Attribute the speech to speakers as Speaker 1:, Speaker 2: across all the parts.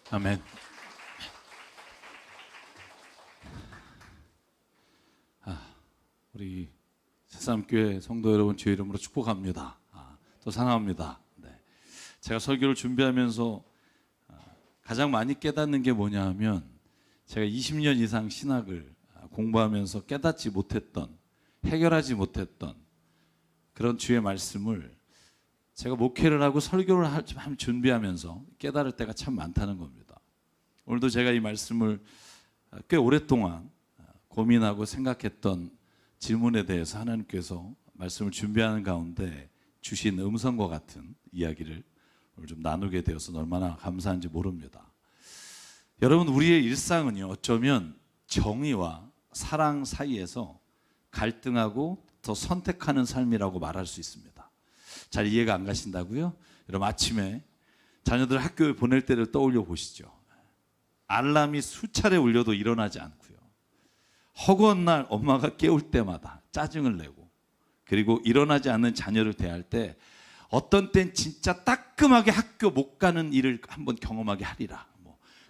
Speaker 1: 아멘. 우리 새삼교회 성도 여러분 주의 이름으로 축복합니다. 또 사랑합니다. 네. 제가 설교를 준비하면서 가장 많이 깨닫는 게 뭐냐 하면, 제가 20년 이상 신학을 공부하면서 깨닫지 못했던, 해결하지 못했던 그런 주의 말씀을 제가 목회를 하고 설교를 좀 준비하면서 깨달을 때가 참 많다는 겁니다. 오늘도 제가 이 말씀을 꽤 오랫동안 고민하고 생각했던 질문에 대해서 하나님께서 말씀을 준비하는 가운데 주신 음성과 같은 이야기를 오늘 좀 나누게 되어서 얼마나 감사한지 모릅니다. 여러분, 우리의 일상은요, 어쩌면 정의와 사랑 사이에서 갈등하고 더 선택하는 삶이라고 말할 수 있습니다. 잘 이해가 안 가신다고요? 여러분, 아침에 자녀들 학교에 보낼 때를 떠올려 보시죠. 알람이 수차례 울려도 일어나지 않고요, 허구한 날 엄마가 깨울 때마다 짜증을 내고, 그리고 일어나지 않는 자녀를 대할 때 어떤 땐 진짜 따끔하게 학교 못 가는 일을 한번 경험하게 하리라,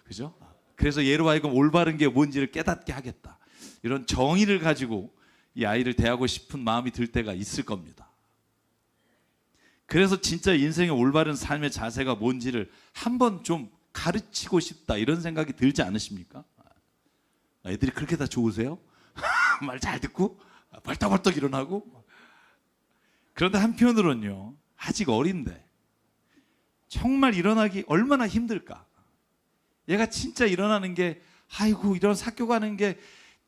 Speaker 1: 그죠? 그래서 얘로 하여금 올바른 게 뭔지를 깨닫게 하겠다, 이런 정의를 가지고 이 아이를 대하고 싶은 마음이 들 때가 있을 겁니다. 그래서 진짜 인생의 올바른 삶의 자세가 뭔지를 한번 좀 가르치고 싶다, 이런 생각이 들지 않으십니까? 애들이 그렇게 다 좋으세요? 말 잘 듣고 벌떡벌떡 일어나고. 그런데 한편으로는요, 아직 어린데 정말 일어나기 얼마나 힘들까. 얘가 진짜 일어나는 게, 아이고 이런 학교 가는 게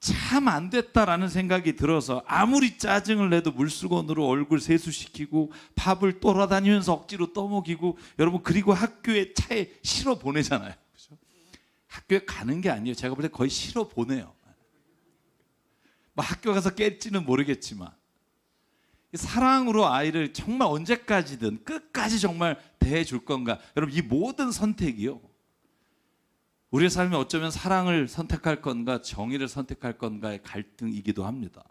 Speaker 1: 참 안 됐다라는 생각이 들어서 아무리 짜증을 내도 물수건으로 얼굴 세수시키고 밥을 돌아다니면서 억지로 떠먹이고, 여러분, 그리고 학교에 차에 실어 보내잖아요. 그렇죠? 학교에 가는 게 아니에요. 제가 볼 때 거의 실어 보내요. 뭐 학교 가서 깰지는 모르겠지만 사랑으로 아이를 정말 언제까지든 끝까지 정말 대해줄 건가. 여러분, 이 모든 선택이요, 우리의 삶에 어쩌면 사랑을 선택할 건가 정의를 선택할 건가의 갈등이기도 합니다.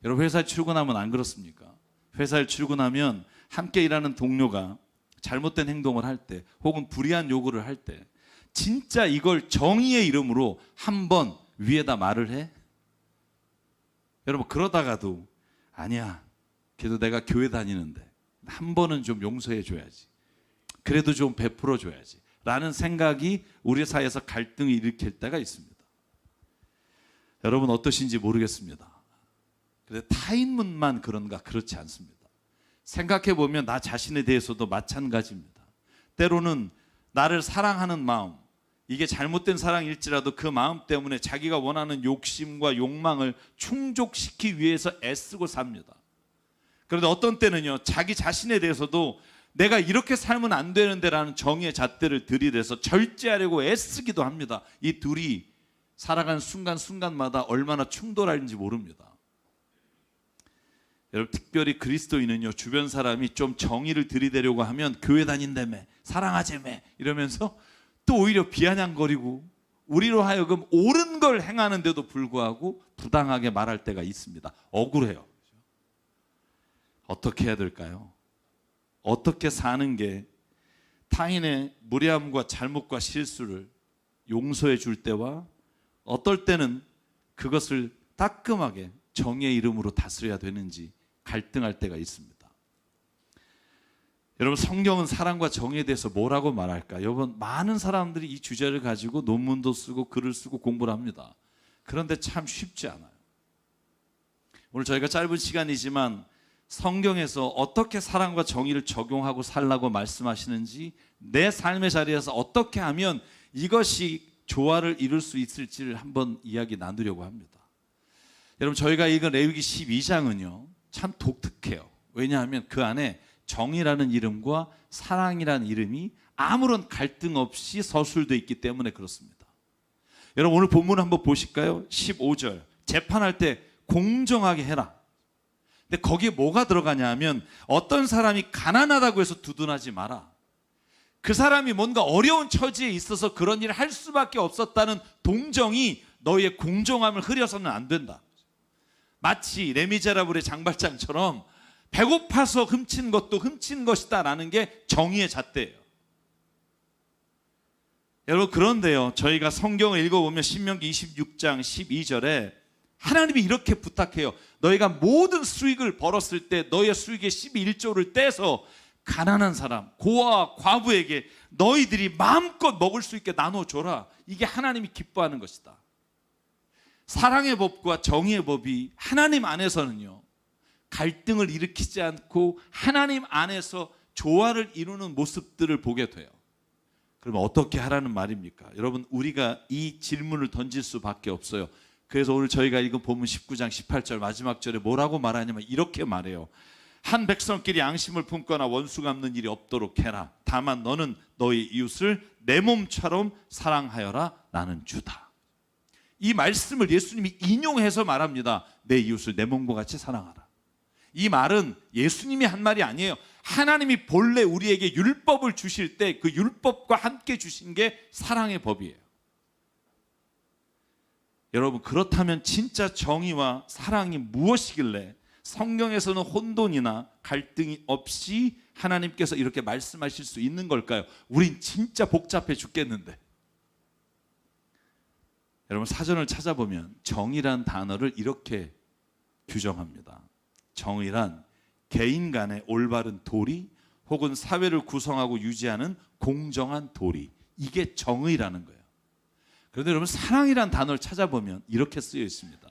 Speaker 1: 여러분, 회사에 출근하면 안 그렇습니까? 회사에 출근하면 함께 일하는 동료가 잘못된 행동을 할 때, 혹은 불의한 요구를 할 때, 진짜 이걸 정의의 이름으로 한번 위에다 말을 해? 여러분, 그러다가도 아니야, 그래도 내가 교회 다니는데 한 번은 좀 용서해 줘야지, 그래도 좀 베풀어 줘야지 라는 생각이 우리 사이에서 갈등을 일으킬 때가 있습니다. 여러분, 어떠신지 모르겠습니다. 그런데 타인문만 그런가? 그렇지 않습니다. 생각해 보면 나 자신에 대해서도 마찬가지입니다. 때로는 나를 사랑하는 마음, 이게 잘못된 사랑일지라도 그 마음 때문에 자기가 원하는 욕심과 욕망을 충족시키기 위해서 애쓰고 삽니다. 그런데 어떤 때는요, 자기 자신에 대해서도 내가 이렇게 살면 안 되는데 라는 정의의 잣대를 들이대서 절제하려고 애쓰기도 합니다. 이 둘이 살아가는 순간순간마다 얼마나 충돌하는지 모릅니다. 여러분, 특별히 그리스도인은요, 주변 사람이 좀 정의를 들이대려고 하면 교회 다닌다며, 사랑하자며 이러면서 또 오히려 비아냥거리고, 우리로 하여금 옳은 걸 행하는데도 불구하고 부당하게 말할 때가 있습니다. 억울해요. 어떻게 해야 될까요? 어떻게 사는 게 타인의 무례함과 잘못과 실수를 용서해 줄 때와, 어떨 때는 그것을 따끔하게 정의의 이름으로 다스려야 되는지 갈등할 때가 있습니다. 여러분, 성경은 사랑과 정의에 대해서 뭐라고 말할까? 여러분, 많은 사람들이 이 주제를 가지고 논문도 쓰고 글을 쓰고 공부를 합니다. 그런데 참 쉽지 않아요. 오늘 저희가 짧은 시간이지만 성경에서 어떻게 사랑과 정의를 적용하고 살라고 말씀하시는지, 내 삶의 자리에서 어떻게 하면 이것이 조화를 이룰 수 있을지를 한번 이야기 나누려고 합니다. 여러분, 저희가 읽은 레위기 12장은요 참 독특해요. 왜냐하면 그 안에 정의라는 이름과 사랑이라는 이름이 아무런 갈등 없이 서술되어 있기 때문에 그렇습니다. 여러분, 오늘 본문 한번 보실까요? 15절, 재판할 때 공정하게 해라. 근데 거기에 뭐가 들어가냐 하면, 어떤 사람이 가난하다고 해서 두둔하지 마라. 그 사람이 뭔가 어려운 처지에 있어서 그런 일을 할 수밖에 없었다는 동정이 너희의 공정함을 흐려서는 안 된다. 마치 레미제라블의 장발장처럼 배고파서 훔친 것도 훔친 것이다 라는 게 정의의 잣대예요. 여러분, 그런데요, 저희가 성경을 읽어보면 신명기 26장 12절에 하나님이 이렇게 부탁해요. 너희가 모든 수익을 벌었을 때 너희의 수익의 11조를 떼서 가난한 사람, 고아와 과부에게 너희들이 마음껏 먹을 수 있게 나눠줘라. 이게 하나님이 기뻐하는 것이다. 사랑의 법과 정의의 법이 하나님 안에서는요, 갈등을 일으키지 않고 하나님 안에서 조화를 이루는 모습들을 보게 돼요. 그러면 어떻게 하라는 말입니까? 여러분, 우리가 이 질문을 던질 수밖에 없어요. 그래서 오늘 저희가 읽은 본문 19장 18절 마지막 절에 뭐라고 말하냐면 이렇게 말해요. 한 백성끼리 양심을 품거나 원수 갚는 일이 없도록 해라. 다만 너는 너희 이웃을 내 몸처럼 사랑하여라. 나는 주다. 이 말씀을 예수님이 인용해서 말합니다. 내 이웃을 내 몸과 같이 사랑하라. 이 말은 예수님이 한 말이 아니에요. 하나님이 본래 우리에게 율법을 주실 때 그 율법과 함께 주신 게 사랑의 법이에요. 여러분, 그렇다면 진짜 정의와 사랑이 무엇이길래 성경에서는 혼돈이나 갈등이 없이 하나님께서 이렇게 말씀하실 수 있는 걸까요? 우린 진짜 복잡해 죽겠는데. 여러분, 사전을 찾아보면 정의란 단어를 이렇게 규정합니다. 정의란 개인 간의 올바른 도리 혹은 사회를 구성하고 유지하는 공정한 도리, 이게 정의라는 거예요. 그런데 여러분, 사랑이란 단어를 찾아보면 이렇게 쓰여 있습니다.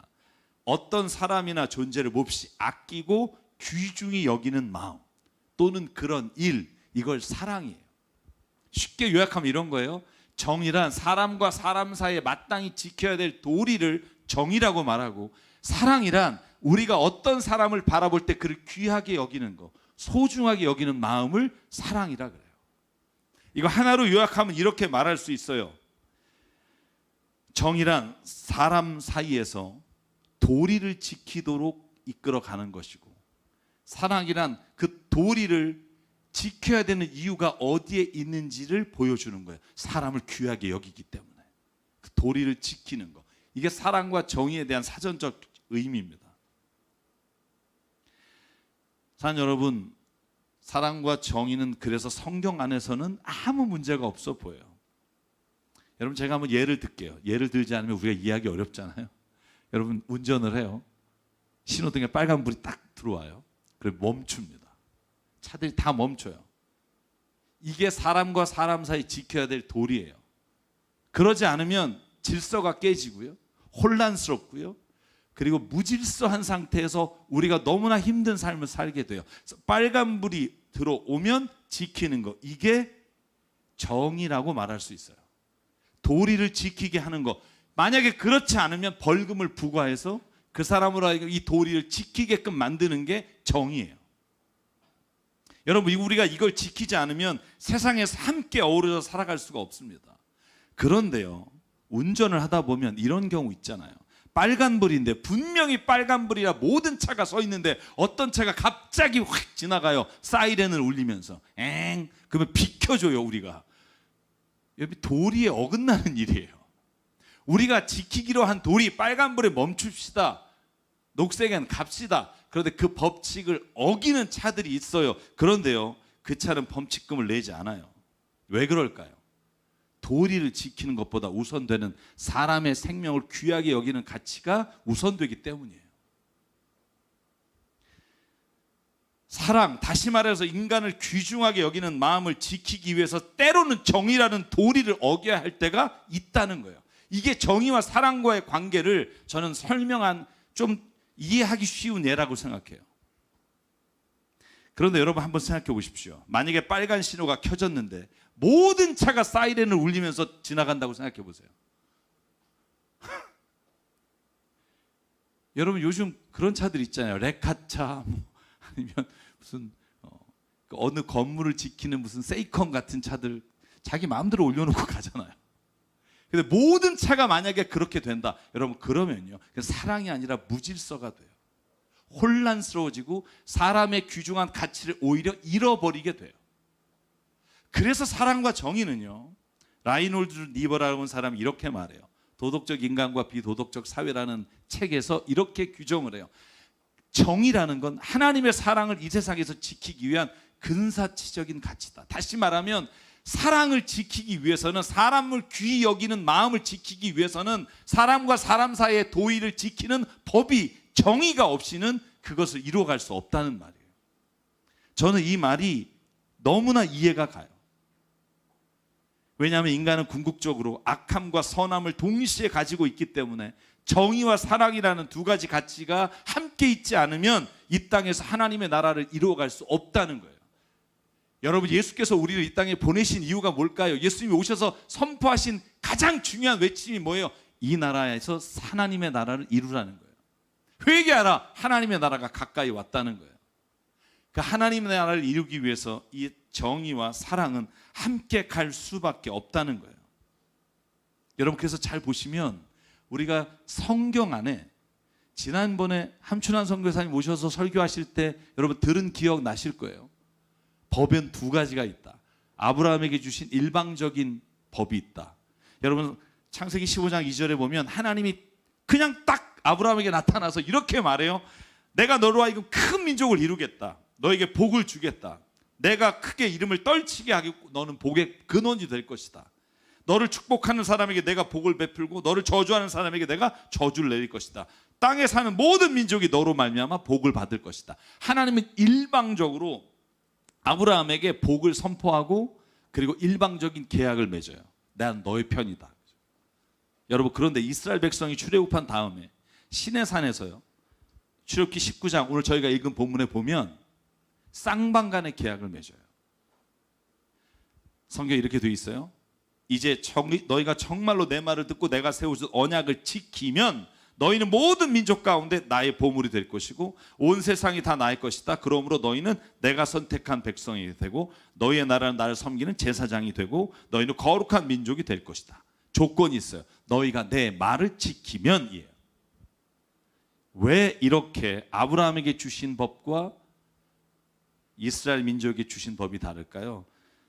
Speaker 1: 어떤 사람이나 존재를 몹시 아끼고 귀중히 여기는 마음 또는 그런 일, 이걸 사랑이에요. 쉽게 요약하면 이런 거예요. 정의란 사람과 사람 사이에 마땅히 지켜야 될 도리를 정의라고 말하고, 사랑이란 우리가 어떤 사람을 바라볼 때 그를 귀하게 여기는 거, 소중하게 여기는 마음을 사랑이라 그래요. 이거 하나로 요약하면 이렇게 말할 수 있어요. 정의란 사람 사이에서 도리를 지키도록 이끌어가는 것이고, 사랑이란 그 도리를 지켜야 되는 이유가 어디에 있는지를 보여주는 거예요. 사람을 귀하게 여기기 때문에 그 도리를 지키는 거, 이게 사랑과 정의에 대한 사전적 의미입니다. 사랑 여러분, 사랑과 정의는 그래서 성경 안에서는 아무 문제가 없어 보여요. 여러분, 제가 한번 예를 들게요. 예를 들지 않으면 우리가 이해하기 어렵잖아요. 여러분, 운전을 해요. 신호등에 빨간불이 딱 들어와요. 그리고 멈춥니다. 차들이 다 멈춰요. 이게 사람과 사람 사이 지켜야 될 도리예요. 그러지 않으면 질서가 깨지고요, 혼란스럽고요, 그리고 무질서한 상태에서 우리가 너무나 힘든 삶을 살게 돼요. 빨간불이 들어오면 지키는 거, 이게 정의라고 말할 수 있어요. 도리를 지키게 하는 거. 만약에 그렇지 않으면 벌금을 부과해서 그 사람으로 하여금 이 도리를 지키게끔 만드는 게 정의예요. 여러분, 우리가 이걸 지키지 않으면 세상에서 함께 어우러져 살아갈 수가 없습니다. 그런데요, 운전을 하다 보면 이런 경우 있잖아요. 빨간불인데, 분명히 빨간불이라 모든 차가 서 있는데 어떤 차가 갑자기 확 지나가요. 사이렌을 울리면서 그러면 비켜줘요. 우리가 여기 도리에 어긋나는 일이에요. 우리가 지키기로 한 도리, 빨간불에 멈춥시다, 녹색엔 갑시다. 그런데 그 법칙을 어기는 차들이 있어요. 그런데요, 그 차는 범칙금을 내지 않아요. 왜 그럴까요? 도리를 지키는 것보다 우선되는 사람의 생명을 귀하게 여기는 가치가 우선되기 때문이에요. 사랑, 다시 말해서 인간을 귀중하게 여기는 마음을 지키기 위해서 때로는 정의라는 도리를 어겨야 할 때가 있다는 거예요. 이게 정의와 사랑과의 관계를 저는 설명한, 좀 이해하기 쉬운 예라고 생각해요. 그런데 여러분, 한번 생각해 보십시오. 만약에 빨간 신호가 켜졌는데 모든 차가 사이렌을 울리면서 지나간다고 생각해 보세요. 여러분, 요즘 그런 차들 있잖아요. 레카차, 아니면 무슨 어느 건물을 지키는 무슨 세이컨 같은 차들, 자기 마음대로 올려놓고 가잖아요. 근데 모든 차가 만약에 그렇게 된다, 여러분, 그러면요, 사랑이 아니라 무질서가 돼요. 혼란스러워지고 사람의 귀중한 가치를 오히려 잃어버리게 돼요. 그래서 사랑과 정의는요, 라이놀드 니버라는 사람이 이렇게 말해요. 도덕적 인간과 비도덕적 사회라는 책에서 이렇게 규정을 해요. 정의라는 건 하나님의 사랑을 이 세상에서 지키기 위한 근사치적인 가치다. 다시 말하면 사랑을 지키기 위해서는, 사람을 귀히 여기는 마음을 지키기 위해서는 사람과 사람 사이의 도의를 지키는 법이, 정의가 없이는 그것을 이루어갈 수 없다는 말이에요. 저는 이 말이 너무나 이해가 가요. 왜냐하면 인간은 궁극적으로 악함과 선함을 동시에 가지고 있기 때문에 정의와 사랑이라는 두 가지 가치가 함께 있지 않으면 이 땅에서 하나님의 나라를 이루어갈 수 없다는 거예요. 여러분, 예수께서 우리를 이 땅에 보내신 이유가 뭘까요? 예수님이 오셔서 선포하신 가장 중요한 외침이 뭐예요? 이 나라에서 하나님의 나라를 이루라는 거예요. 회개하라, 하나님의 나라가 가까이 왔다는 거예요. 그 하나님의 나라를 이루기 위해서 이 정의와 사랑은 함께 갈 수밖에 없다는 거예요. 여러분, 그래서 잘 보시면 우리가 성경 안에, 지난번에 함춘환 선교사님 오셔서 설교하실 때 여러분 들은 기억 나실 거예요. 법은 두 가지가 있다. 아브라함에게 주신 일방적인 법이 있다. 여러분, 창세기 15장 2절에 보면 하나님이 그냥 딱 아브라함에게 나타나서 이렇게 말해요. 내가 너로 하여금 큰 민족을 이루겠다. 너에게 복을 주겠다. 내가 크게 이름을 떨치게 하겠고 너는 복의 근원이 될 것이다. 너를 축복하는 사람에게 내가 복을 베풀고 너를 저주하는 사람에게 내가 저주를 내릴 것이다. 땅에 사는 모든 민족이 너로 말미암아 복을 받을 것이다. 하나님은 일방적으로 아브라함에게 복을 선포하고 그리고 일방적인 계약을 맺어요. 난 너의 편이다. 여러분, 그런데 이스라엘 백성이 출애굽한 다음에 시내산에서요, 출애굽기 19장 오늘 저희가 읽은 본문에 보면 쌍방간의 계약을 맺어요. 성경에 이렇게 되어 있어요. 이제 너희가 정말로 내 말을 듣고 내가 세우신 언약을 지키면 너희는 모든 민족 가운데 나의 보물이 될 것이고 온 세상이 다 나의 것이다. 그러므로 너희는 내가 선택한 백성이 되고 너희의 나라는 나를 섬기는 제사장이 되고 너희는 거룩한 민족이 될 것이다. 조건이 있어요. 너희가 내 말을 지키면 이에요. 왜 이렇게 아브라함에게 주신 법과 이스라엘 민족에게 주신 법이 다를까요?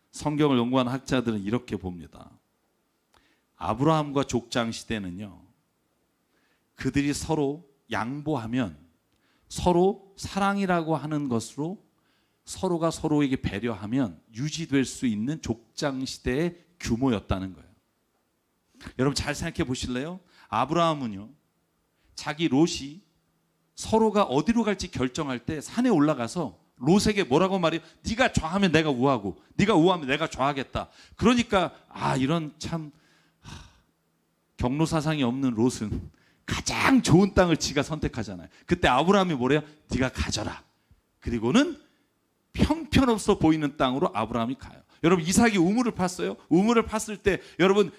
Speaker 1: 성경을 연구하는 학자들은 이렇게 봅니다. 아브라함과 족장 시대는요, 그들이 서로 양보하면, 서로 사랑이라고 하는 것으로 서로가 서로에게 배려하면 유지될 수 있는 족장 시대의 규모였다는 거예요. 여러분, 잘 생각해 보실래요? 아브라함은요, 자기 롯이 서로가 어디로 갈지 결정할 때 산에 올라가서 롯에게 뭐라고 말해요? 네가 좌하면 내가 우하고 네가 우하면 내가 좌하겠다. 그러니까 이런 참 경로사상이 없는 롯은 가장 좋은 땅을 지가 선택하잖아요. 그때 아브라함이 뭐래요? 네가 가져라. 그리고는 형편없어 보이는 땅으로 아브라함이 가요. 여러분, 이삭이 우물을 팠어요. 우물을 팠을 때 여러분,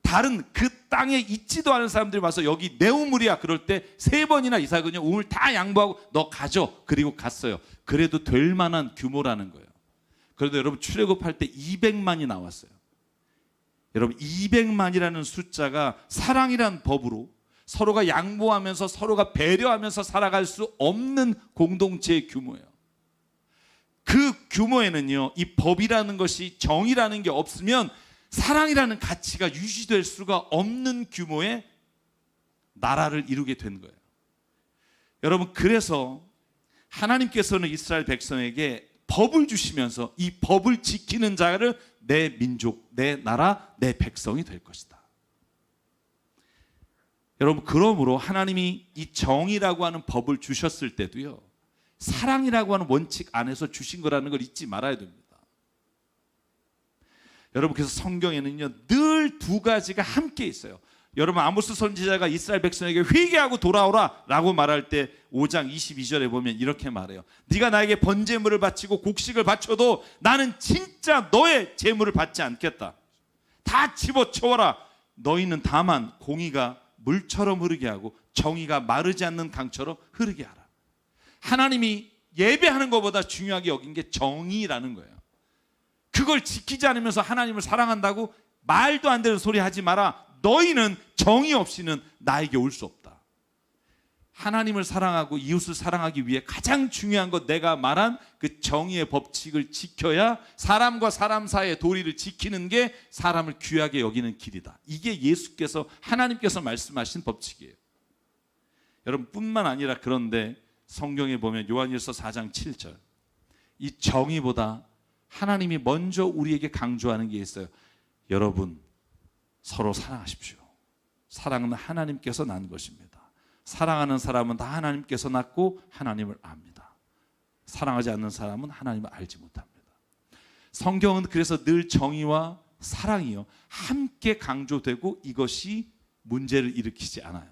Speaker 1: 다른 그 땅에 있지도 않은 사람들이 와서 여기 내 우물이야. 그럴 때 3번이나 이삭은요, 우물 다 양보하고 너 가져. 그리고 갔어요. 그래도 될 만한 규모라는 거예요. 그래도 여러분, 출애굽할 때 200만이 나왔어요. 여러분, 200만이라는 숫자가 사랑이란 법으로 서로가 양보하면서 서로가 배려하면서 살아갈 수 없는 공동체의 규모예요. 그 규모에는요, 이 법이라는 것이, 정의라는 게 없으면 사랑이라는 가치가 유지될 수가 없는 규모의 나라를 이루게 된 거예요. 여러분, 그래서 하나님께서는 이스라엘 백성에게 법을 주시면서 이 법을 지키는 자를 내 민족, 내 나라, 내 백성이 될 것이다. 여러분, 그러므로 하나님이 이 정의라고 하는 법을 주셨을 때도요, 사랑이라고 하는 원칙 안에서 주신 거라는 걸 잊지 말아야 됩니다. 여러분, 그래서 성경에는요, 늘 두 가지가 함께 있어요. 여러분, 아모스 선지자가 이스라엘 백성에게 회개하고 돌아오라 라고 말할 때 5장 22절에 보면 이렇게 말해요. 네가 나에게 번제물을 바치고 곡식을 바쳐도 나는 진짜 너의 제물을 받지 않겠다. 다 집어쳐와라. 너희는 다만 공의가 물처럼 흐르게 하고 정의가 마르지 않는 강처럼 흐르게 하라. 하나님이 예배하는 것보다 중요하게 여긴 게 정의라는 거예요. 그걸 지키지 않으면서 하나님을 사랑한다고 말도 안 되는 소리 하지 마라. 너희는 정의 없이는 나에게 올 수 없다. 하나님을 사랑하고 이웃을 사랑하기 위해 가장 중요한 것, 내가 말한 그 정의의 법칙을 지켜야 사람과 사람 사이의 도리를 지키는 게 사람을 귀하게 여기는 길이다. 이게 예수께서, 하나님께서 말씀하신 법칙이에요. 여러분, 뿐만 아니라 그런데 성경에 보면 요한일서 4장 7절, 이 정의보다 하나님이 먼저 우리에게 강조하는 게 있어요. 여러분, 서로 사랑하십시오. 사랑은 하나님께서 낳은 것입니다. 사랑하는 사람은 다 하나님께서 낳고 하나님을 압니다. 사랑하지 않는 사람은 하나님을 알지 못합니다. 성경은 그래서 늘 정의와 사랑이요 함께 강조되고 이것이 문제를 일으키지 않아요.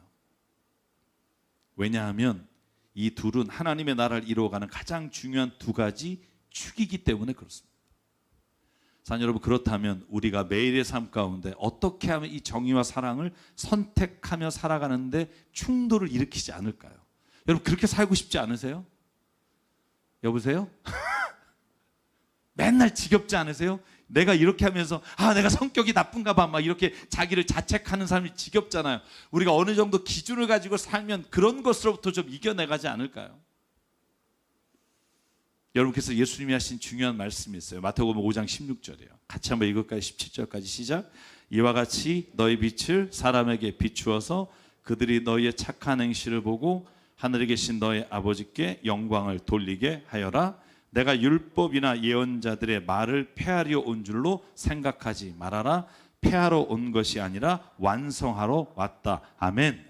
Speaker 1: 왜냐하면 이 둘은 하나님의 나라를 이루어가는 가장 중요한 두 가지 축이기 때문에 그렇습니다. 사랑하는 여러분, 그렇다면 우리가 매일의 삶 가운데 어떻게 하면 이 정의와 사랑을 선택하며 살아가는데 충돌을 일으키지 않을까요? 여러분, 그렇게 살고 싶지 않으세요? 여보세요? 맨날 지겹지 않으세요? 내가 이렇게 하면서 내가 성격이 나쁜가 봐 막 이렇게 자기를 자책하는 사람이 지겹잖아요. 우리가 어느 정도 기준을 가지고 살면 그런 것으로부터 좀 이겨내가지 않을까요? 여러분께서 예수님이 하신 중요한 말씀이 있어요. 마태복음 5장 16절이에요. 같이 한번 읽을까요? 17절까지 시작. 이와 같이 너희 빛을 사람에게 비추어서 그들이 너희의 착한 행실을 보고 하늘에 계신 너희 아버지께 영광을 돌리게 하여라. 내가 율법이나 예언자들의 말을 폐하려 온 줄로 생각하지 말아라. 폐하러 온 것이 아니라 완성하러 왔다. 아멘.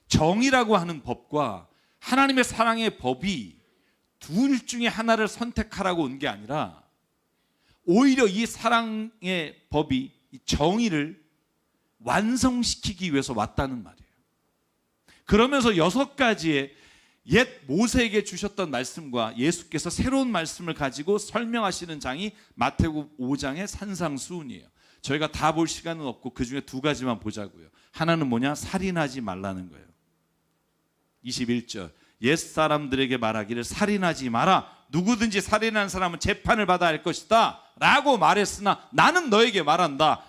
Speaker 1: 정의라고 하는 법과 하나님의 사랑의 법이 둘 중에 하나를 선택하라고 온 게 아니라 오히려 이 사랑의 법이 이 정의를 완성시키기 위해서 왔다는 말이에요. 그러면서 6가지의 옛 모세에게 주셨던 말씀과 예수께서 새로운 말씀을 가지고 설명하시는 장이 마태복음 5장의 산상수훈이에요. 저희가 다 볼 시간은 없고 그 중에 2가지만 보자고요. 하나는 뭐냐? 살인하지 말라는 거예요. 21절. 옛사람들에게 말하기를 살인하지 마라. 누구든지 살인한 사람은 재판을 받아야 할 것이다 라고 말했으나 나는 너에게 말한다.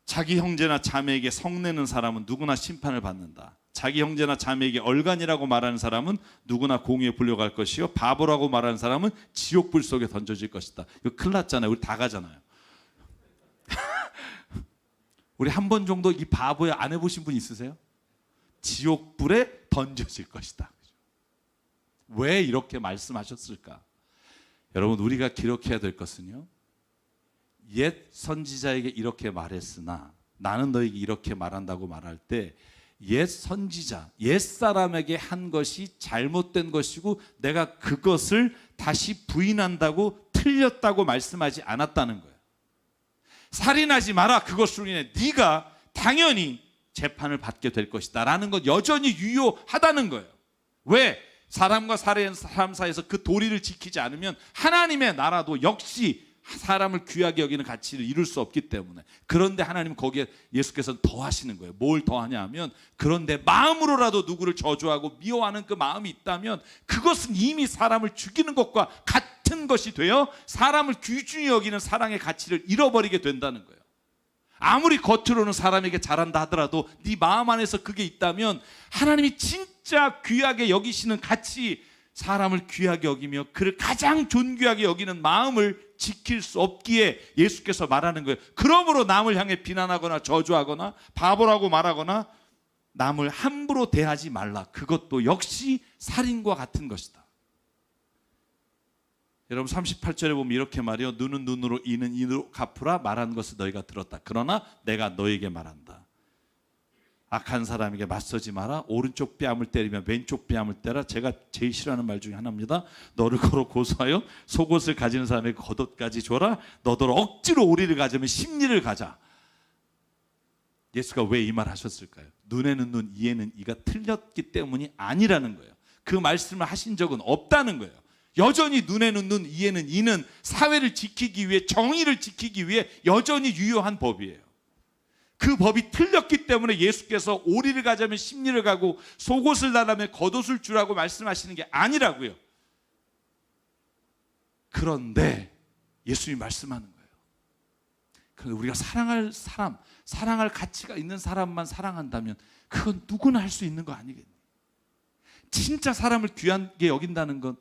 Speaker 1: 자기 형제나 자매에게 성내는 사람은 누구나 심판을 받는다. 자기 형제나 자매에게 얼간이라고 말하는 사람은 누구나 공의에 불려갈 것이요 바보라고 말하는 사람은 지옥불 속에 던져질 것이다. 이거 큰일 났잖아요. 우리 다 가잖아요. 우리 한 번 정도 이 바보에 안 해보신 분 있으세요? 지옥불에 던져질 것이다. 왜 이렇게 말씀하셨을까? 여러분, 우리가 기록해야 될 것은요, 옛 선지자에게 이렇게 말했으나 나는 너에게 이렇게 말한다고 말할 때 옛 선지자, 옛 사람에게 한 것이 잘못된 것이고 내가 그것을 다시 부인한다고 틀렸다고 말씀하지 않았다는 거예요. 살인하지 마라. 그것으로 인해 네가 당연히 재판을 받게 될 것이다 라는 건 여전히 유효하다는 거예요. 왜? 사람과 사람 사이에서 그 도리를 지키지 않으면 하나님의 나라도 역시 사람을 귀하게 여기는 가치를 이룰 수 없기 때문에. 그런데 하나님은 거기에 예수께서는 더하시는 거예요. 뭘 더하냐 하면 그런데 마음으로라도 누구를 저주하고 미워하는 그 마음이 있다면 그것은 이미 사람을 죽이는 것과 같은 것이 되어 사람을 귀중히 여기는 사랑의 가치를 잃어버리게 된다는 거예요. 아무리 겉으로는 사람에게 잘한다 하더라도 네 마음 안에서 그게 있다면 하나님이 진짜 귀하게 여기시는 가치, 사람을 귀하게 여기며 그를 가장 존귀하게 여기는 마음을 지킬 수 없기에 예수께서 말하는 거예요. 그러므로 남을 향해 비난하거나 저주하거나 바보라고 말하거나 남을 함부로 대하지 말라. 그것도 역시 살인과 같은 것이다. 여러분 38절에 보면 이렇게 말해요. 눈은 눈으로 이는 이로 갚으라 말한 것을 너희가 들었다. 그러나 내가 너에게 말한다. 악한 사람에게 맞서지 마라. 오른쪽 뺨을 때리면 왼쪽 뺨을 때라. 제가 제일 싫어하는 말 중에 하나입니다. 너를 거로 고소하여 속옷을 가지는 사람에게 겉옷까지 줘라. 너더러 억지로 오리를 가지면 십리를 가자. 예수가 왜 이 말 하셨을까요? 눈에는 눈, 이에는 이가 틀렸기 때문이 아니라는 거예요. 그 말씀을 하신 적은 없다는 거예요. 여전히 눈에는 눈, 이에는 이는 사회를 지키기 위해, 정의를 지키기 위해 여전히 유효한 법이에요. 그 법이 틀렸기 때문에 예수께서 오리를 가자면 십리를 가고 속옷을 달라면 겉옷을 주라고 말씀하시는 게 아니라고요. 그런데 예수님이 말씀하는 거예요. 그런데 우리가 사랑할 사람, 사랑할 가치가 있는 사람만 사랑한다면 그건 누구나 할 수 있는 거 아니겠니? 진짜 사람을 귀하게 여긴다는 건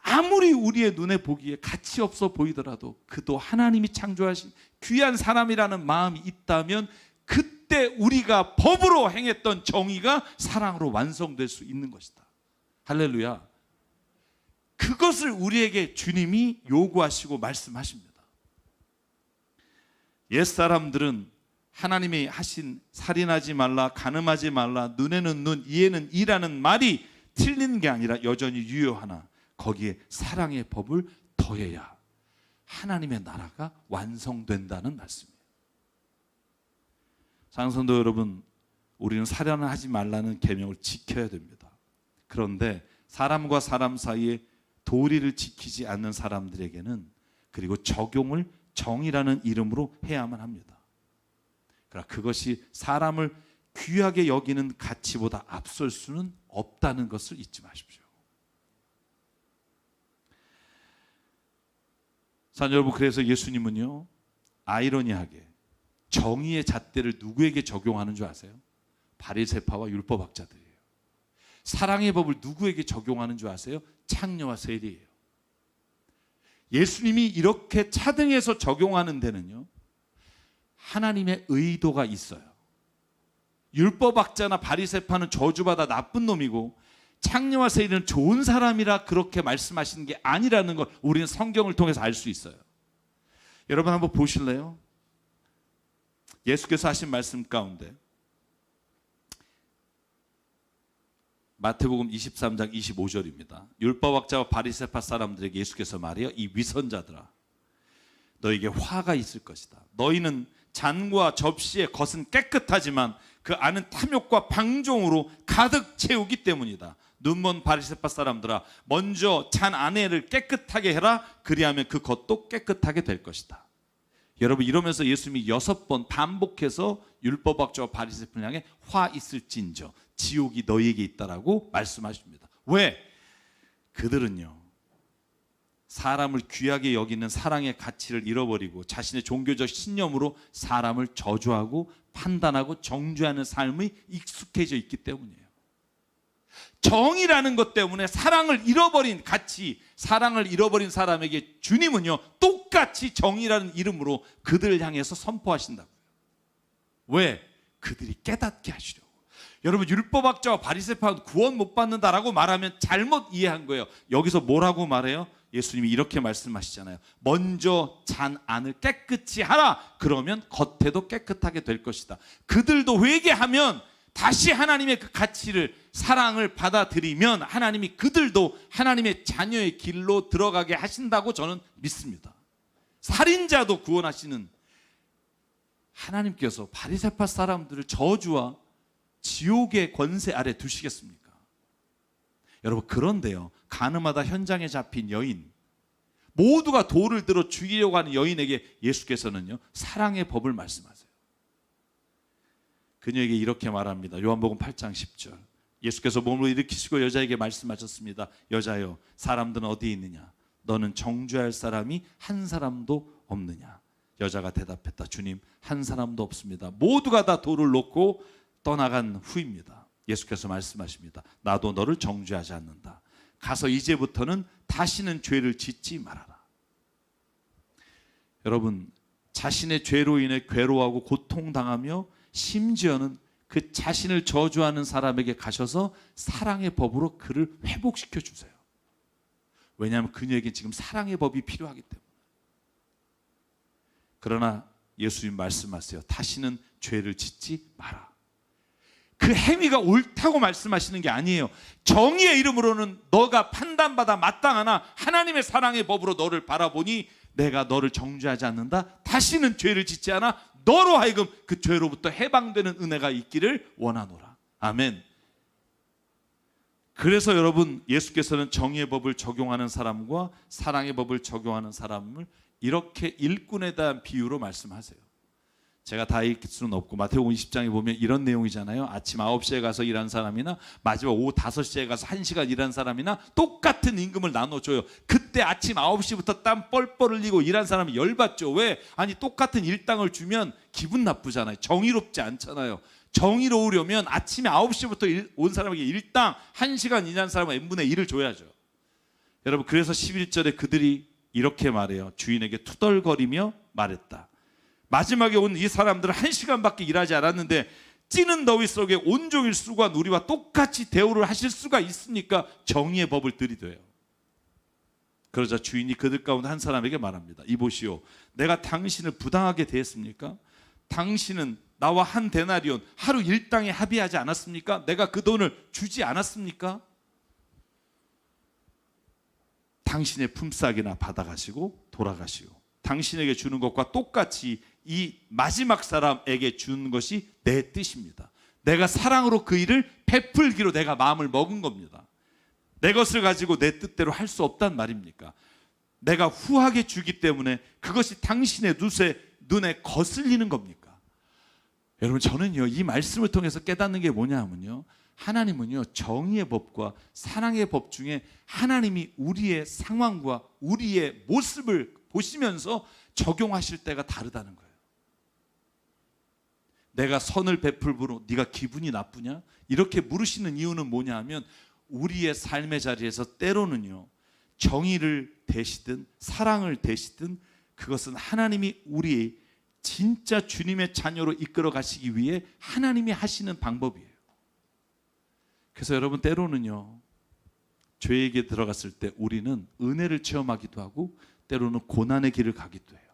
Speaker 1: 아무리 우리의 눈에 보기에 가치 없어 보이더라도 그도 하나님이 창조하신 귀한 사람이라는 마음이 있다면 그때 우리가 법으로 행했던 정의가 사랑으로 완성될 수 있는 것이다. 할렐루야. 그것을 우리에게 주님이 요구하시고 말씀하십니다. 옛사람들은 하나님이 하신 살인하지 말라, 간음하지 말라, 눈에는 눈, 이에는 이라는 말이 틀린 게 아니라 여전히 유효하나 거기에 사랑의 법을 더해야 하나님의 나라가 완성된다는 말씀이에요. 사랑하는 성도 여러분, 우리는 살인을 하지 말라는 계명을 지켜야 됩니다. 그런데 사람과 사람 사이에 도리를 지키지 않는 사람들에게는 그리고 적용을 정의라는 이름으로 해야만 합니다. 그러나 그것이 사람을 귀하게 여기는 가치보다 앞설 수는 없다는 것을 잊지 마십시오. 사랑하는 여러분, 그래서 예수님은요, 아이러니하게 정의의 잣대를 누구에게 적용하는 줄 아세요? 바리새파와 율법학자들이에요. 사랑의 법을 누구에게 적용하는 줄 아세요? 창녀와 세리예요. 예수님이 이렇게 차등해서 적용하는 데는요, 하나님의 의도가 있어요. 율법학자나 바리새파는 저주받아 나쁜 놈이고 창녀와 세리는 좋은 사람이라 그렇게 말씀하시는 게 아니라는 걸 우리는 성경을 통해서 알 수 있어요. 여러분 한번 보실래요? 예수께서 하신 말씀 가운데 마태복음 23장 25절입니다. 율법학자와 바리새파 사람들에게 예수께서 말해요. 이 위선자들아, 너에게 화가 있을 것이다. 너희는 잔과 접시의 겉은 깨끗하지만 그 안은 탐욕과 방종으로 가득 채우기 때문이다. 눈먼 바리새파 사람들아, 먼저 잔 안에를 깨끗하게 해라. 그리하면 그 겉도 깨끗하게 될 것이다. 여러분, 이러면서 예수님이 6번 반복해서 율법학자와 바리새파를 향해 화 있을진저 지옥이 너희에게 있다라고 말씀하십니다. 왜? 그들은요, 사람을 귀하게 여기는 사랑의 가치를 잃어버리고 자신의 종교적 신념으로 사람을 저주하고 판단하고 정죄하는 삶이 익숙해져 있기 때문이에요. 정의라는 것 때문에 사랑을 잃어버린 가치, 사랑을 잃어버린 사람에게 주님은요, 똑같이 정의라는 이름으로 그들을 향해서 선포하신다고요. 왜? 그들이 깨닫게 하시려고. 여러분, 율법학자와 바리새파는 구원 못 받는다라고 말하면 잘못 이해한 거예요. 여기서 뭐라고 말해요? 예수님이 이렇게 말씀하시잖아요. 먼저 잔 안을 깨끗이 하라. 그러면 겉에도 깨끗하게 될 것이다. 그들도 회개하면 다시 하나님의 그 가치를, 사랑을 받아들이면 하나님이 그들도 하나님의 자녀의 길로 들어가게 하신다고 저는 믿습니다. 살인자도 구원하시는 하나님께서 바리새파 사람들을 저주와 지옥의 권세 아래 두시겠습니까? 여러분, 그런데요, 가늠하다 현장에 잡힌 여인, 모두가 돌을 들어 죽이려고 하는 여인에게 예수께서는요, 사랑의 법을 말씀하세요. 그녀에게 이렇게 말합니다. 요한복음 8장 10절. 예수께서 몸을 일으키시고 여자에게 말씀하셨습니다. 여자여, 사람들은 어디에 있느냐? 너는 정죄할 사람이 한 사람도 없느냐? 여자가 대답했다. 주님, 한 사람도 없습니다. 모두가 다 돌을 놓고 떠나간 후입니다. 예수께서 말씀하십니다. 나도 너를 정죄하지 않는다. 가서 이제부터는 다시는 죄를 짓지 말아라. 여러분, 자신의 죄로 인해 괴로워하고 고통당하며 심지어는 그 자신을 저주하는 사람에게 가셔서 사랑의 법으로 그를 회복시켜 주세요. 왜냐하면 그녀에게 지금 사랑의 법이 필요하기 때문에. 그러나 예수님 말씀하세요. 다시는 죄를 짓지 마라. 그 행위가 옳다고 말씀하시는 게 아니에요. 정의의 이름으로는 너가 판단받아 마땅하나 하나님의 사랑의 법으로 너를 바라보니 내가 너를 정죄하지 않는다. 다시는 죄를 짓지 않아 너로 하여금 그 죄로부터 해방되는 은혜가 있기를 원하노라. 아멘. 그래서 여러분, 예수께서는 정의의 법을 적용하는 사람과 사랑의 법을 적용하는 사람을 이렇게 일꾼에 대한 비유로 말씀하세요. 제가 다 읽을 수는 없고 마태복음 20장에 보면 이런 내용이잖아요. 아침 9시에 가서 일한 사람이나 마지막 오후 5시에 가서 1시간 일한 사람이나 똑같은 임금을 나눠줘요. 그때 아침 9시부터 땀 뻘뻘 흘리고 일한 사람이 열받죠. 왜? 아니, 똑같은 일당을 주면 기분 나쁘잖아요. 정의롭지 않잖아요. 정의로우려면 아침에 9시부터 온 사람에게 일당 1시간 일한 사람은 n분의 1을 줘야죠. 여러분, 그래서 11절에 그들이 이렇게 말해요. 주인에게 투덜거리며 말했다. 마지막에 온 이 사람들은 1시간밖에 일하지 않았는데 찌는 더위 속에 온종일 수고한 우리와 똑같이 대우를 하실 수가 있습니까? 정의의 법을 들이대요. 그러자 주인이 그들 가운데 한 사람에게 말합니다. 이보시오, 내가 당신을 부당하게 대했습니까? 당신은 나와 한 데나리온 하루 일당에 합의하지 않았습니까? 내가 그 돈을 주지 않았습니까? 당신의 품삯이나 받아가시고 돌아가시오. 당신에게 주는 것과 똑같이 이 마지막 사람에게 주는 것이 내 뜻입니다. 내가 사랑으로 그 일을 베풀기로 내가 마음을 먹은 겁니다. 내 것을 가지고 내 뜻대로 할 수 없단 말입니까? 내가 후하게 주기 때문에 그것이 당신의 눈에 거슬리는 겁니까? 여러분, 저는요, 이 말씀을 통해서 깨닫는 게 뭐냐 하면요, 하나님은요, 정의의 법과 사랑의 법 중에 하나님이 우리의 상황과 우리의 모습을 보시면서 적용하실 때가 다르다는 거예요. 내가 선을 베풀므로 네가 기분이 나쁘냐? 이렇게 물으시는 이유는 뭐냐 하면, 우리의 삶의 자리에서 때로는요, 정의를 대시든 사랑을 대시든 그것은 하나님이 우리 진짜 주님의 자녀로 이끌어 가시기 위해 하나님이 하시는 방법이에요. 그래서 여러분, 때로는요, 죄에게 들어갔을 때 우리는 은혜를 체험하기도 하고 때로는 고난의 길을 가기도 해요.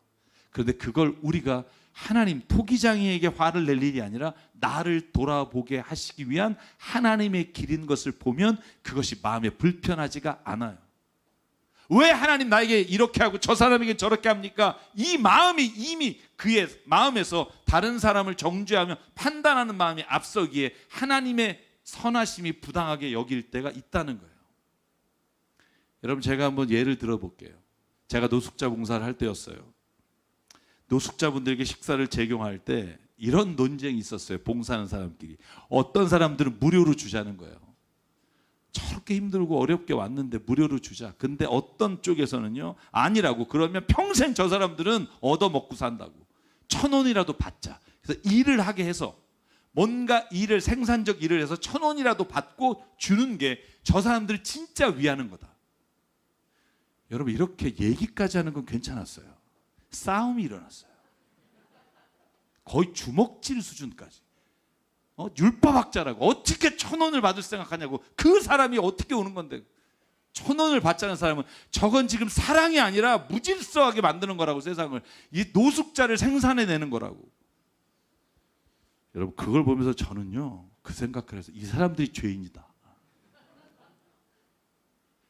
Speaker 1: 그런데 그걸 우리가 하나님, 토기장이에게 화를 낼 일이 아니라 나를 돌아보게 하시기 위한 하나님의 길인 것을 보면 그것이 마음에 불편하지가 않아요. 왜 하나님 나에게 이렇게 하고 저 사람에게 저렇게 합니까? 이 마음이 이미 그의 마음에서 다른 사람을 정죄하며 판단하는 마음이 앞서기에 하나님의 선하심이 부당하게 여길 때가 있다는 거예요. 여러분, 제가 한번 예를 들어볼게요. 제가 노숙자 봉사를 할 때였어요. 노숙자분들에게 식사를 제공할 때 이런 논쟁이 있었어요. 봉사하는 사람끼리. 어떤 사람들은 무료로 주자는 거예요. 저렇게 힘들고 어렵게 왔는데 무료로 주자. 근데 어떤 쪽에서는요, 아니라고, 그러면 평생 저 사람들은 얻어먹고 산다고, 1,000원이라도 받자. 그래서 일을 하게 해서 뭔가 일을, 생산적 일을 해서 1,000원이라도 받고 주는 게 저 사람들을 진짜 위하는 거다. 여러분, 이렇게 얘기까지 하는 건 괜찮았어요. 싸움이 일어났어요. 거의 주먹질 수준까지. 율법학자라고 어떻게 1,000원을 받을 생각하냐고. 그 사람이 어떻게 오는 건데 1,000원을 받자는 사람은 저건 지금 사랑이 아니라 무질서하게 만드는 거라고. 세상을, 이 노숙자를 생산해내는 거라고. 여러분, 그걸 보면서 저는요, 그 생각을 해서 이 사람들이 죄인이다.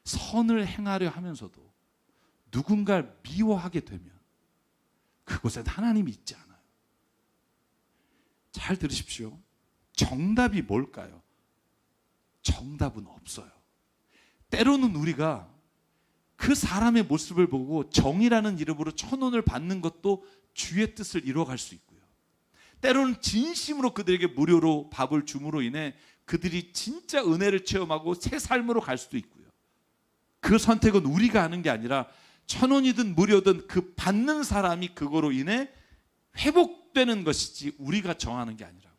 Speaker 1: 선을 행하려 하면서도 누군가를 미워하게 되면 그곳엔 하나님이 있지 않아요. 잘 들으십시오. 정답이 뭘까요? 정답은 없어요. 때로는 우리가 그 사람의 모습을 보고 정의라는 이름으로 1,000원을 받는 것도 주의 뜻을 이루어갈 수 있고요. 때로는 진심으로 그들에게 무료로 밥을 줌으로 인해 그들이 진짜 은혜를 체험하고 새 삶으로 갈 수도 있고요. 그 선택은 우리가 하는 게 아니라 1,000원이든 무료든 그 받는 사람이 그거로 인해 회복되는 것이지 우리가 정하는 게 아니라고요.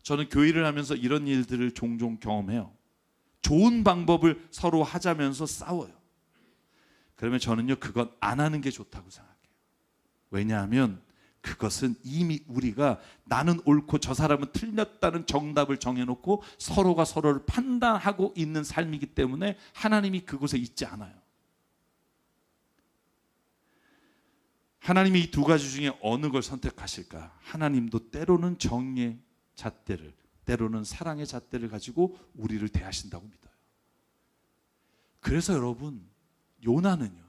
Speaker 1: 저는 교회를 하면서 이런 일들을 종종 경험해요. 좋은 방법을 서로 하자면서 싸워요. 그러면 저는요, 그건 안 하는 게 좋다고 생각해요. 왜냐하면 그것은 이미 우리가 나는 옳고 저 사람은 틀렸다는 정답을 정해놓고 서로가 서로를 판단하고 있는 삶이기 때문에 하나님이 그곳에 있지 않아요. 하나님이 이 두 가지 중에 어느 걸 선택하실까? 하나님도 때로는 정의의 잣대를, 때로는 사랑의 잣대를 가지고 우리를 대하신다고 믿어요. 그래서 여러분, 요나는요,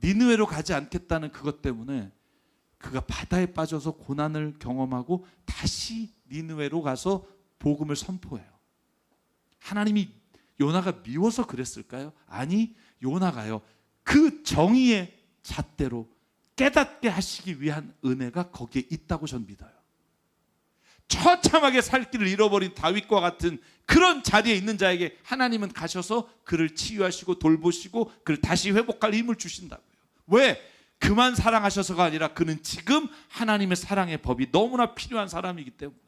Speaker 1: 니느웨로 가지 않겠다는 그것 때문에 그가 바다에 빠져서 고난을 경험하고 다시 니느웨로 가서 복음을 선포해요. 하나님이 요나가 미워서 그랬을까요? 아니, 요나가요, 그 정의의 잣대로 깨닫게 하시기 위한 은혜가 거기에 있다고 전 믿어요. 처참하게 살 길을 잃어버린 다윗과 같은 그런 자리에 있는 자에게 하나님은 가셔서 그를 치유하시고 돌보시고 그를 다시 회복할 힘을 주신다고요. 왜? 그만 사랑하셔서가 아니라 그는 지금 하나님의 사랑의 법이 너무나 필요한 사람이기 때문에.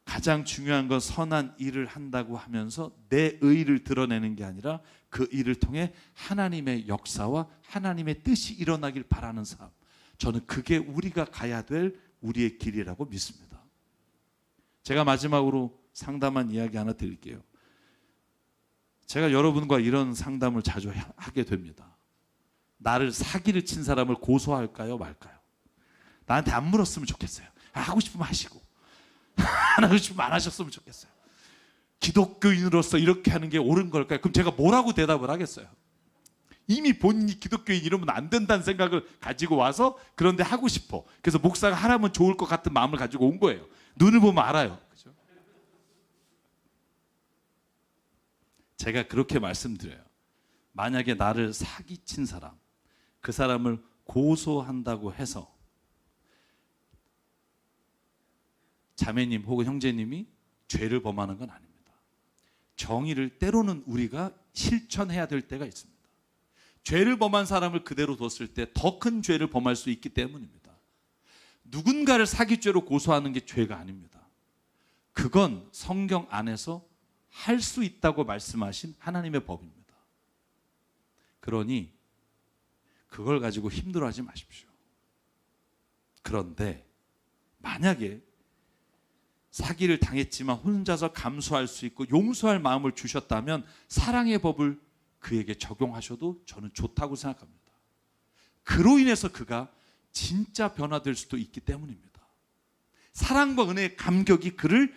Speaker 1: 가장 중요한 건 선한 일을 한다고 하면서 내 의의를 드러내는 게 아니라 그 일을 통해 하나님의 역사와 하나님의 뜻이 일어나길 바라는 삶. 저는 그게 우리가 가야 될 우리의 길이라고 믿습니다. 제가 마지막으로 상담한 이야기 하나 드릴게요. 제가 여러분과 이런 상담을 자주 하게 됩니다. 나를 사기를 친 사람을 고소할까요, 말까요? 나한테 안 물었으면 좋겠어요. 하고 싶으면 하시고 안 하고 싶으면 안 하셨으면 좋겠어요. 기독교인으로서 이렇게 하는 게 옳은 걸까요? 그럼 제가 뭐라고 대답을 하겠어요? 이미 본인이 기독교인 이러면 안 된다는 생각을 가지고 와서 그런데 하고 싶어. 그래서 목사가 하라면 좋을 것 같은 마음을 가지고 온 거예요. 눈을 보면 알아요. 그죠? 제가 그렇게 말씀드려요. 만약에 나를 사기친 사람, 그 사람을 고소한다고 해서 자매님 혹은 형제님이 죄를 범하는 건 아닙니다. 정의를 때로는 우리가 실천해야 될 때가 있습니다. 죄를 범한 사람을 그대로 뒀을 때 더 큰 죄를 범할 수 있기 때문입니다. 누군가를 사기죄로 고소하는 게 죄가 아닙니다. 그건 성경 안에서 할 수 있다고 말씀하신 하나님의 법입니다. 그러니 그걸 가지고 힘들어하지 마십시오. 그런데 만약에 사기를 당했지만 혼자서 감수할 수 있고 용서할 마음을 주셨다면 사랑의 법을 그에게 적용하셔도 저는 좋다고 생각합니다. 그로 인해서 그가 진짜 변화될 수도 있기 때문입니다. 사랑과 은혜의 감격이 그를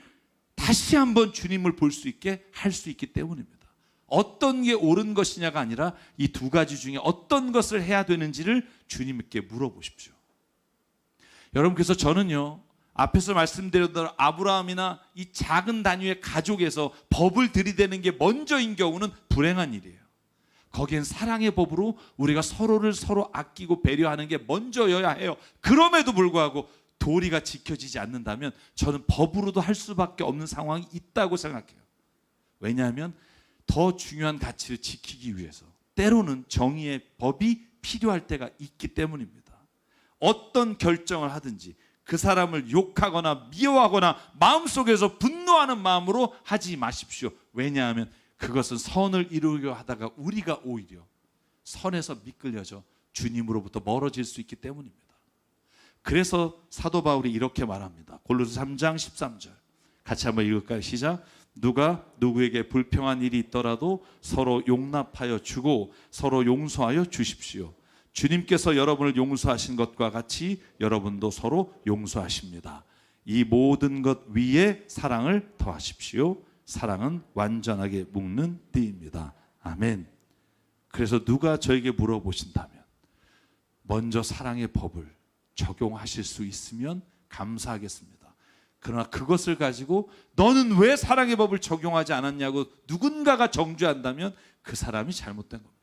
Speaker 1: 다시 한번 주님을 볼 수 있게 할 수 있기 때문입니다. 어떤 게 옳은 것이냐가 아니라 이 두 가지 중에 어떤 것을 해야 되는지를 주님께 물어보십시오. 여러분, 그래서 저는요, 앞에서 말씀드렸던 아브라함이나 이 작은 단위의 가족에서 법을 들이대는 게 먼저인 경우는 불행한 일이에요. 거기엔 사랑의 법으로 우리가 서로를 서로 아끼고 배려하는 게 먼저여야 해요. 그럼에도 불구하고 도리가 지켜지지 않는다면 저는 법으로도 할 수밖에 없는 상황이 있다고 생각해요. 왜냐하면 더 중요한 가치를 지키기 위해서 때로는 정의의 법이 필요할 때가 있기 때문입니다. 어떤 결정을 하든지 그 사람을 욕하거나 미워하거나 마음속에서 분노하는 마음으로 하지 마십시오. 왜냐하면 그것은 선을 이루려 하다가 우리가 오히려 선에서 미끌려져 주님으로부터 멀어질 수 있기 때문입니다. 그래서 사도 바울이 이렇게 말합니다. 골로새 3장 13절 같이 한번 읽을까요? 시작. 누가 누구에게 불평한 일이 있더라도 서로 용납하여 주고 서로 용서하여 주십시오. 주님께서 여러분을 용서하신 것과 같이 여러분도 서로 용서하십니다. 이 모든 것 위에 사랑을 더하십시오. 사랑은 완전하게 묶는 띠입니다. 아멘. 그래서 누가 저에게 물어보신다면 먼저 사랑의 법을 적용하실 수 있으면 감사하겠습니다. 그러나 그것을 가지고 너는 왜 사랑의 법을 적용하지 않았냐고 누군가가 정죄한다면 그 사람이 잘못된 겁니다.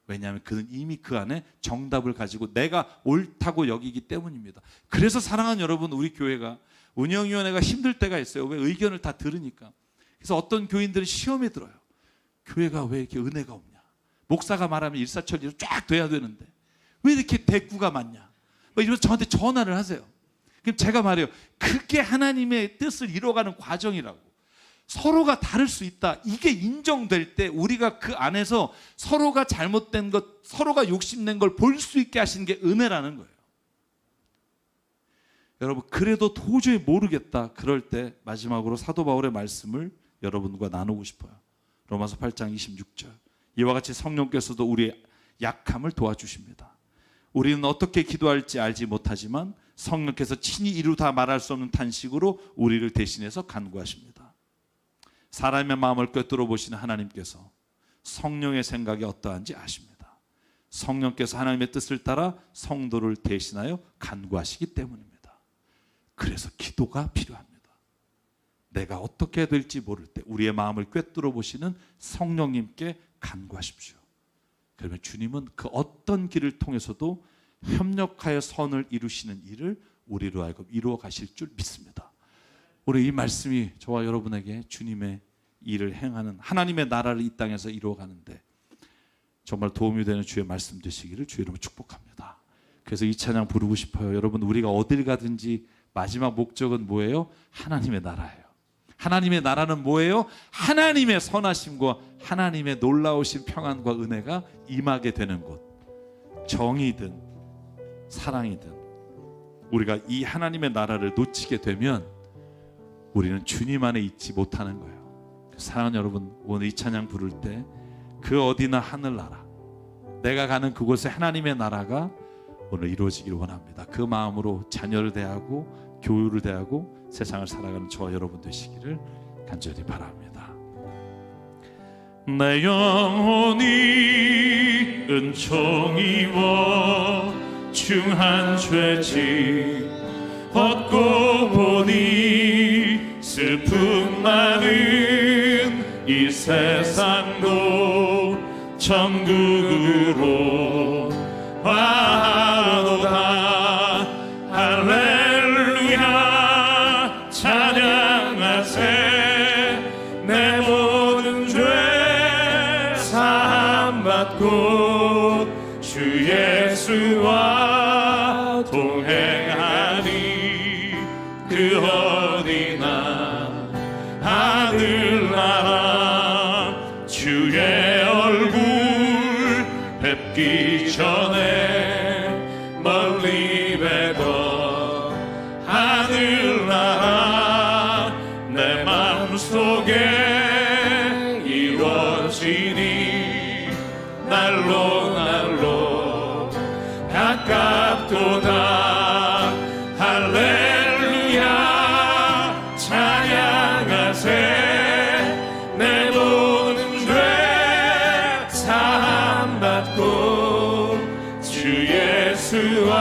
Speaker 1: 왜냐하면 그는 이미 그 안에 정답을 가지고 내가 옳다고 여기기 때문입니다. 그래서 사랑하는 여러분, 우리 교회가 운영위원회가 힘들 때가 있어요. 왜? 의견을 다 들으니까. 그래서 어떤 교인들은 시험에 들어요. 교회가 왜 이렇게 은혜가 없냐? 목사가 말하면 일사천리로 쫙 돼야 되는데 왜 이렇게 대꾸가 많냐? 이러면서 저한테 전화를 하세요. 그럼 제가 말해요. 그게 하나님의 뜻을 이뤄가는 과정이라고. 서로가 다를 수 있다. 이게 인정될 때 우리가 그 안에서 서로가 잘못된 것, 서로가 욕심낸 걸 볼 수 있게 하시는 게 은혜라는 거예요. 여러분, 그래도 도저히 모르겠다. 그럴 때 마지막으로 사도 바울의 말씀을 여러분과 나누고 싶어요. 로마서 8장 26절. 이와 같이 성령께서도 우리의 약함을 도와주십니다. 우리는 어떻게 기도할지 알지 못하지만 성령께서 친히 이루다 말할 수 없는 탄식으로 우리를 대신해서 간구하십니다. 사람의 마음을 꿰뚫어 보시는 하나님께서 성령의 생각이 어떠한지 아십니다. 성령께서 하나님의 뜻을 따라 성도를 대신하여 간구하시기 때문입니다. 그래서 기도가 필요합니다. 내가 어떻게 해야 될지 모를 때 우리의 마음을 꿰뚫어 보시는 성령님께 간구하십시오. 그러면 주님은 그 어떤 길을 통해서도 협력하여 선을 이루시는 일을 우리로 하여금 이루어 가실 줄 믿습니다. 우리 이 말씀이 저와 여러분에게 주님의 일을 행하는 하나님의 나라를 이 땅에서 이루어가는데 정말 도움이 되는 주의 말씀 되시기를 주의 이름으로 축복합니다. 그래서 이 찬양 부르고 싶어요. 여러분, 우리가 어딜 가든지 마지막 목적은 뭐예요? 하나님의 나라예요. 하나님의 나라는 뭐예요? 하나님의 선하심과 하나님의 놀라우신 평안과 은혜가 임하게 되는 곳. 정의든 사랑이든 우리가 이 하나님의 나라를 놓치게 되면 우리는 주님 안에 있지 못하는 거예요. 사랑하는 여러분, 오늘 이 찬양 부를 때 그 어디나 하늘나라, 내가 가는 그곳에 하나님의 나라가 오늘 이루어지기를 원합니다. 그 마음으로 자녀를 대하고 교우를 대하고 세상을 살아가는 저와 여러분 되시기를 간절히 바랍니다. 내 영혼이 은총이워 중한 죄지 얻고 보니 슬픔 많은 이 세상도 천국으로 와도다. 할렐루야 찬양하세. 내 모든 죄 사함받고 주 예수와 동행하니 그 어디나 하늘나라 주의 얼굴 뵙기 전에 멀리 뵈던 하늘나라 내 마음속에 이루어지니 날로 날로 가깝도다. 할렐루야 찬양하세. 내 모든 죄 사함받고 주 예수와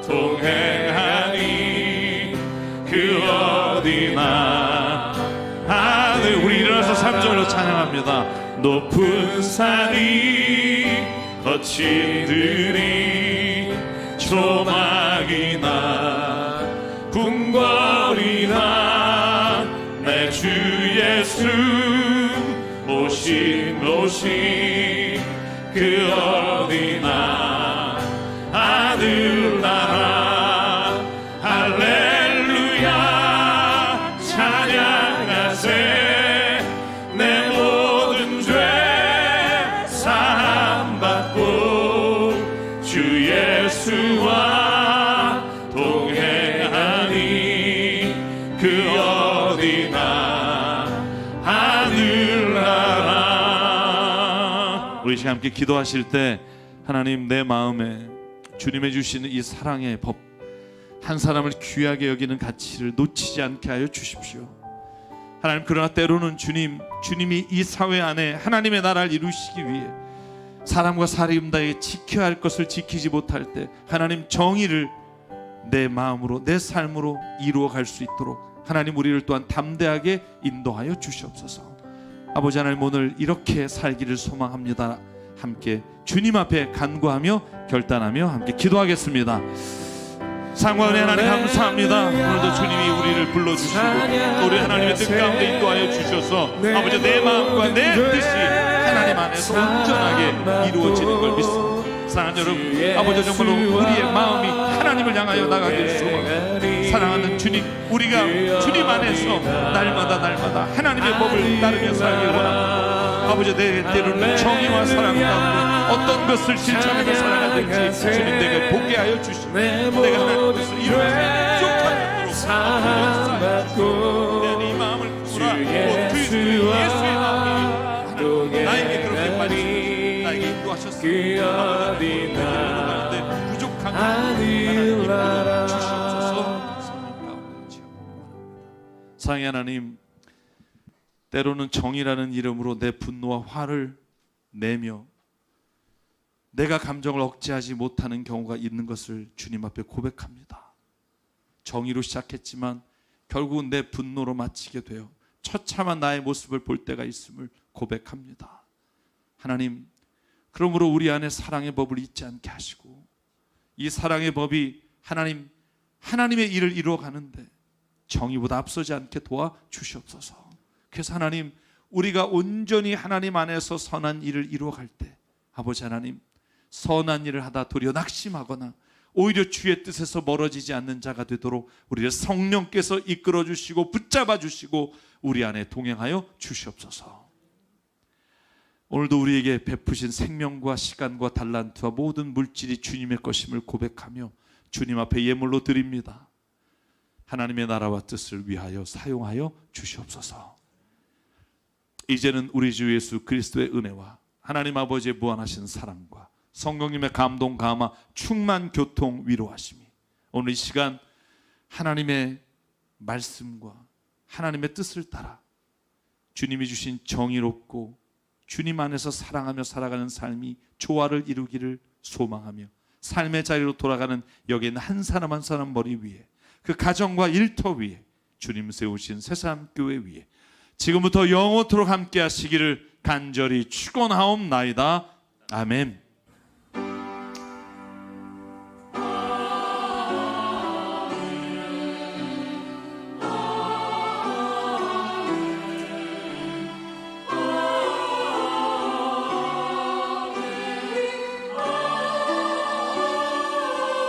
Speaker 1: 동행하니 그 어디나 하늘. 우리 일어나서 3절로 찬양합니다. 높은 산이 거친 들이 조막이나 궁궐이나 내 주 예수 오신 그 어디나 하늘나라. 할렐루야 찬양하세. 내 모든 죄 사함받고 주 예수와 동행하니 그 어디나 하늘나라. 우리 함께 기도하실 때 하나님, 내 마음에 주님의 주시는 이 사랑의 법, 한 사람을 귀하게 여기는 가치를 놓치지 않게 하여 주십시오. 하나님, 그러나 때로는 주님이 이 사회 안에 하나님의 나라를 이루시기 위해 사람과 사람 다에 지켜야 할 것을 지키지 못할 때 하나님, 정의를 내 마음으로 내 삶으로 이루어 갈 수 있도록 하나님, 우리를 또한 담대하게 인도하여 주시옵소서. 아버지 하나님, 오늘 이렇게 살기를 소망합니다. 함께 주님 앞에 간구하며 결단하며 함께 기도하겠습니다. 상과 은혜 하나님 감사합니다. 오늘도 주님이 우리를 불러주시고 우리 하나님의 뜻 가운데 인도하여 주셔서 아버지, 내 마음과 내 뜻이 하나님 안에서 온전하게 이루어지는 걸 믿습니다. 사랑하는 여러분, 아버지, 정말로 우리의 마음이 하나님을 향하여 나가기를 소망합니다. 사랑하는 주님, 우리가 주님 안에서 날마다 하나님의 법을 따르며 살길 원합니다. 아버지, 내 때로는 정의와 사랑 가운데 어떤 것을 실천하며 살아가든지 주님 내게 보게 하여 주시고 내가 하나님의 뜻을 이루어서 만족하도록 내 이 마음을 풀어 예수의 마음이 나에게 그렇게 말씀하시고 나에게 인도하셨습니다. 부족한 것 하나님 주시옵소서. 사랑의 하나님, 때로는 정의라는 이름으로 내 분노와 화를 내며 내가 감정을 억제하지 못하는 경우가 있는 것을 주님 앞에 고백합니다. 정의로 시작했지만 결국은 내 분노로 마치게 되어 처참한 나의 모습을 볼 때가 있음을 고백합니다. 하나님, 그러므로 우리 안에 사랑의 법을 잊지 않게 하시고 이 사랑의 법이 하나님의 일을 이루어가는데 정의보다 앞서지 않게 도와주시옵소서. 그래서 하나님, 우리가 온전히 하나님 안에서 선한 일을 이루어갈 때 아버지 하나님, 선한 일을 하다 도리어 낙심하거나 오히려 주의 뜻에서 멀어지지 않는 자가 되도록 우리를 성령께서 이끌어 주시고 붙잡아 주시고 우리 안에 동행하여 주시옵소서. 오늘도 우리에게 베푸신 생명과 시간과 달란트와 모든 물질이 주님의 것임을 고백하며 주님 앞에 예물로 드립니다. 하나님의 나라와 뜻을 위하여 사용하여 주시옵소서. 이제는 우리 주 예수 그리스도의 은혜와 하나님 아버지의 무한하신 사랑과 성령님의 감동, 감화, 충만, 교통, 위로하심이 오늘 이 시간 하나님의 말씀과 하나님의 뜻을 따라 주님이 주신 정의롭고 주님 안에서 사랑하며 살아가는 삶이 조화를 이루기를 소망하며 삶의 자리로 돌아가는 여기 있는 한 사람 한 사람 머리 위에 그 가정과 일터 위에 주님 세우신 새삼교회 위에 지금부터 영원토록 함께 하시기를 간절히 축원하옵나이다. 아멘.